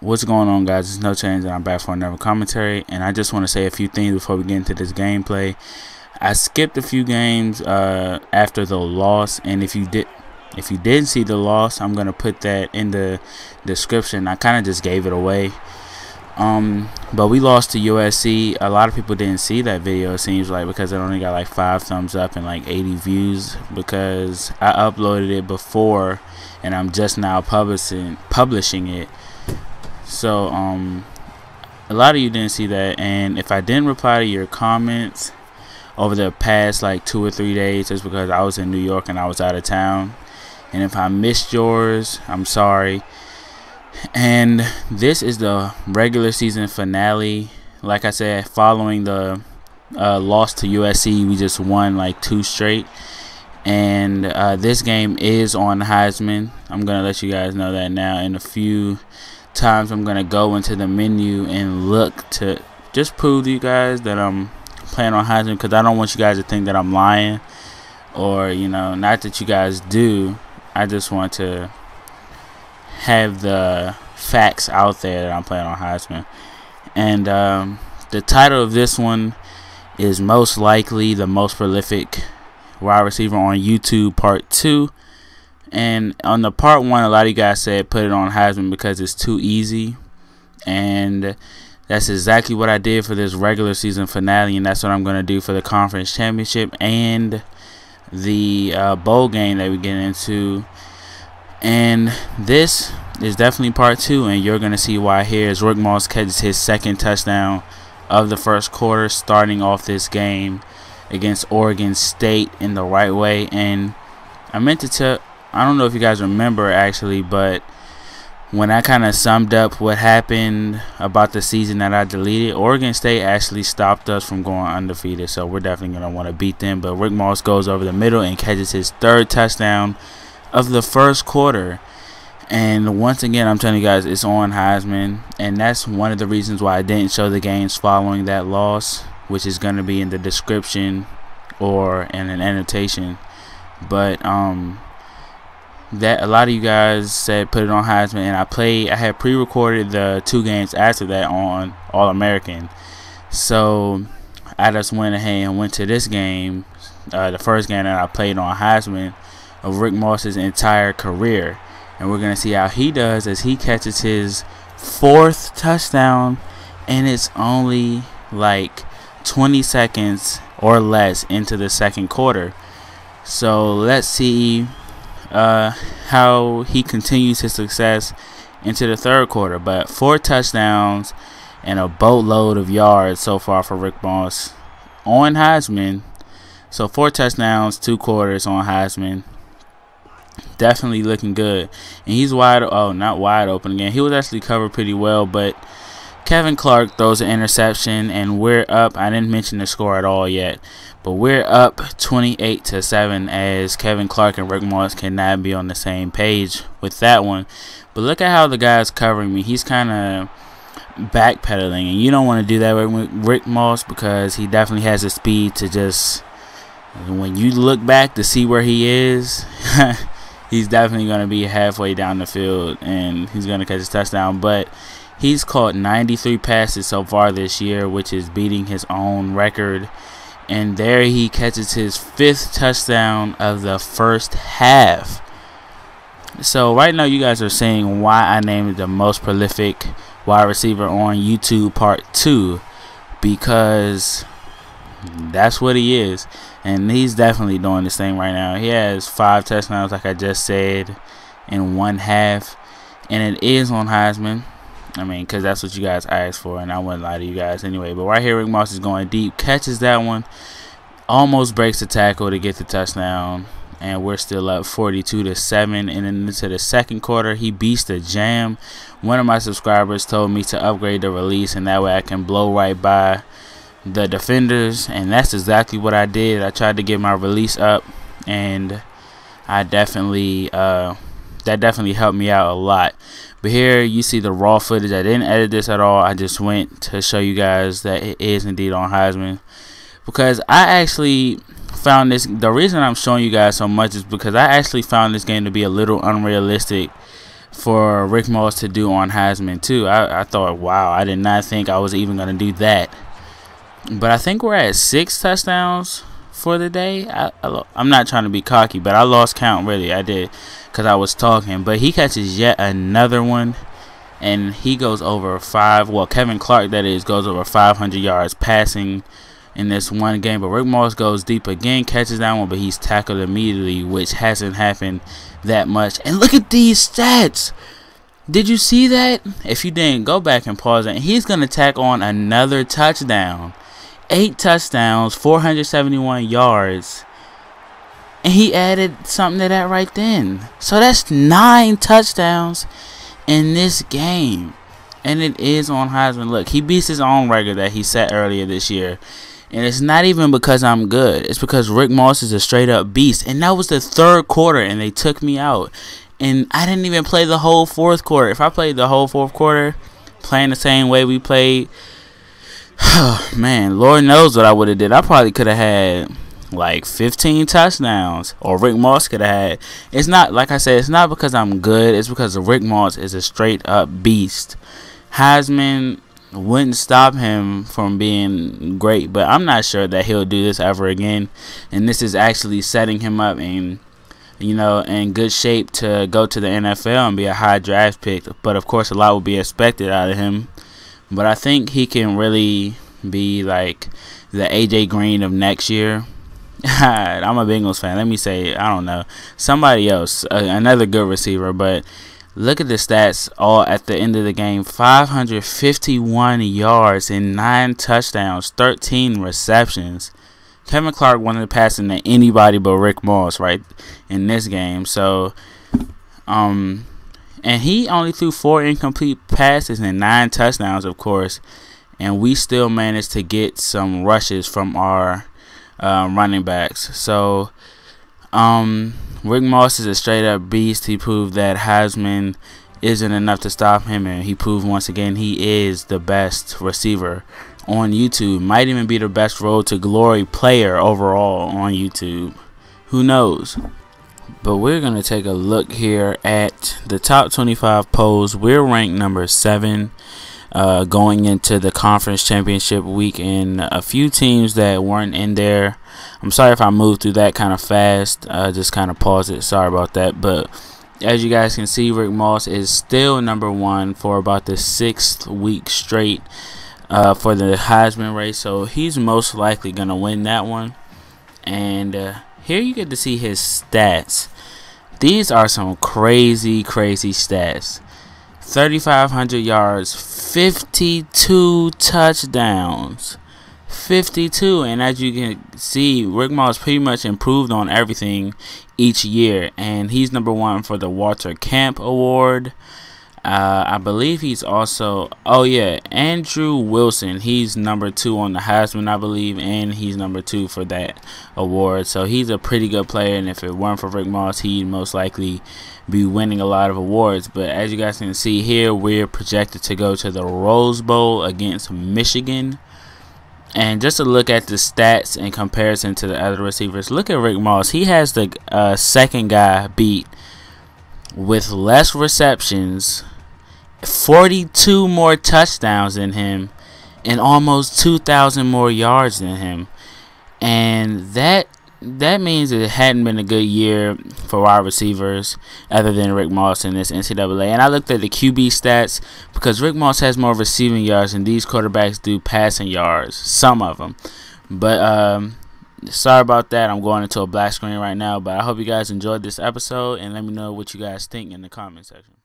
What's going on, guys? It's NoChainzz, and I'm back for another commentary. And I just want to say a few things before we get into this gameplay. I skipped a few games after the loss, and if you didn't see the loss, I'm gonna put that in the description. I kind of just gave it away. But we lost to USC. A lot of people didn't see that video, it seems like, because it only got like 5 thumbs up and like 80 views, because I uploaded it before and I'm just now publishing it. So a lot of you didn't see that, and if I didn't reply to your comments over the past like 2 or 3 days, it's because I was in New York and I was out of town. And if I missed yours, I'm sorry. And this is the regular season finale. Like I said, following the loss to USC, we just won like 2 straight. And this game is on Heisman. I'm gonna let you guys know that now. In a few times, I'm gonna go into the menu and look to just prove to you guys that I'm playing on Heisman, because I don't want you guys to think that I'm lying, or, you know, not that you guys do. I just want to have the facts out there that I'm playing on Heisman. And the title of this one is most likely the most prolific wide receiver on YouTube part 2. And on the part 1, a lot of you guys said put it on Heisman because it's too easy, and that's exactly what I did for this regular season finale, and that's what I'm going to do for the conference championship and the bowl game that we get into. And this is definitely part 2, and you're going to see why here as Rick Moss catches his 2nd touchdown of the first quarter, starting off this game against Oregon State in the right way. And I meant to tell, I don't know if you guys remember actually, but when I kind of summed up what happened about the season that I deleted, Oregon State actually stopped us from going undefeated, so we're definitely going to want to beat them. But Rick Moss goes over the middle and catches his 3rd touchdown of the first quarter. And once again, I'm telling you guys, it's on Heisman, and that's one of the reasons why I didn't show the games following that loss, which is going to be in the description or in an annotation. But that a lot of you guys said put it on Heisman, and I had pre-recorded the 2 games after that on All-American. So I just went ahead and went to this game, the first game that I played on Heisman of Rick Moss's entire career, and we're gonna see how he does as he catches his 4th touchdown, and it's only like 20 seconds or less into the 2nd quarter. So let's see how he continues his success into the 3rd quarter. But 4 touchdowns and a boatload of yards so far for Rick Moss on Heisman. So 4 touchdowns, 2 quarters on Heisman. Definitely looking good. And he's not wide open again. He was actually covered pretty well, but Kevin Clark throws an interception, and we're up. I didn't mention the score at all yet, but we're up 28-7 as Kevin Clark and Rick Moss cannot be on the same page with that one. But look at how the guy's covering me. He's kind of backpedaling, and you don't want to do that with Rick Moss, because he definitely has the speed to just, when you look back to see where he is, he's definitely going to be halfway down the field, and he's going to catch his touchdown. But he's caught 93 passes so far this year, which is beating his own record. And there he catches his 5th touchdown of the first half. So right now you guys are saying why I named it the most prolific wide receiver on YouTube part 2, because that's what he is. And he's definitely doing this thing right now. He has 5 touchdowns, like I just said, in 1 half. And it is on Heisman. I mean, because that's what you guys asked for, and I wouldn't lie to you guys anyway. But right here, Rick Moss is going deep, catches that one, almost breaks the tackle to get the touchdown, and we're still up 42-7. And then into the 2nd quarter, he beats the jam. One of my subscribers told me to upgrade the release, and that way I can blow right by the defenders, and that's exactly what I did. I tried to get my release up, and I definitely that definitely helped me out a lot. But here you see the raw footage. I didn't edit this at all. I just went to show you guys that it is indeed on Heisman, because I actually found this, the reason I'm showing you guys so much is because I actually found this game to be a little unrealistic for Rick Moss to do on Heisman too. I thought, wow, I did not think I was even going to do that. But I think we're at 6 touchdowns for the day. I'm not trying to be cocky, but I lost count, really. I did, because I was talking. But he catches yet another one, and he goes over 5. Well, Kevin Clark, that is, goes over 500 yards passing in this one game. But Rick Moss goes deep again, catches that one, but he's tackled immediately, which hasn't happened that much. And look at these stats. Did you see that? If you didn't, go back and pause it. And he's going to tack on another touchdown. 8 touchdowns, 471 yards. And he added something to that right then. So that's 9 touchdowns in this game. And it is on Heisman. Look, he beats his own record that he set earlier this year. And it's not even because I'm good. It's because Rick Moss is a straight up beast. And that was the 3rd quarter, and they took me out. And I didn't even play the whole 4th quarter. If I played the whole 4th quarter, playing the same way we played, man, Lord knows what I would have did. I probably could have had like 15 touchdowns, or Rick Moss could have had. It's not, like I said, it's not because I'm good. It's because Rick Moss is a straight up beast. Heisman wouldn't stop him from being great, but I'm not sure that he'll do this ever again. And this is actually setting him up in, you know, in good shape to go to the NFL and be a high draft pick. But of course, a lot will be expected out of him. But I think he can really be like the AJ Green of next year. I'm a Bengals fan. Let me say, I don't know, somebody else, another good receiver. But look at the stats all at the end of the game. 551 yards and 9 touchdowns, 13 receptions. Kevin Clark wanted to pass to anybody but Rick Moss right in this game. So, and he only threw 4 incomplete passes and 9 touchdowns, of course. And we still managed to get some rushes from our running backs. So, Rick Moss is a straight-up beast. He proved that Heisman isn't enough to stop him. And he proved once again he is the best receiver on YouTube. Might even be the best Road to Glory player overall on YouTube. Who knows? But we're going to take a look here at the top 25 polls. We're ranked number 7 going into the conference championship week, and a few teams that weren't in there. I'm sorry if I moved through that kind of fast. Just kind of pause it. Sorry about that. But as you guys can see, Rick Moss is still number 1 for about the 6th week straight for the Heisman race. So he's most likely going to win that one. And here you get to see his stats. These are some crazy stats. 3,500 yards, 52 touchdowns, 52. And as you can see, Rick Moss pretty much improved on everything each year. And he's number 1 for the Walter Camp Award. I believe he's also, oh yeah, Andrew Wilson. He's number 2 on the Heisman, I believe, and he's number 2 for that award. So he's a pretty good player, and if it weren't for Rick Moss, he'd most likely be winning a lot of awards. But as you guys can see here, we're projected to go to the Rose Bowl against Michigan. And just to look at the stats in comparison to the other receivers, look at Rick Moss. He has the second guy beat with less receptions, 42 more touchdowns than him, and almost 2,000 more yards than him. And that means it hadn't been a good year for wide receivers other than Rick Moss in this NCAA. And I looked at the QB stats because Rick Moss has more receiving yards and these quarterbacks do passing yards, some of them. But sorry about that. I'm going into a black screen right now. But I hope you guys enjoyed this episode, and let me know what you guys think in the comment section.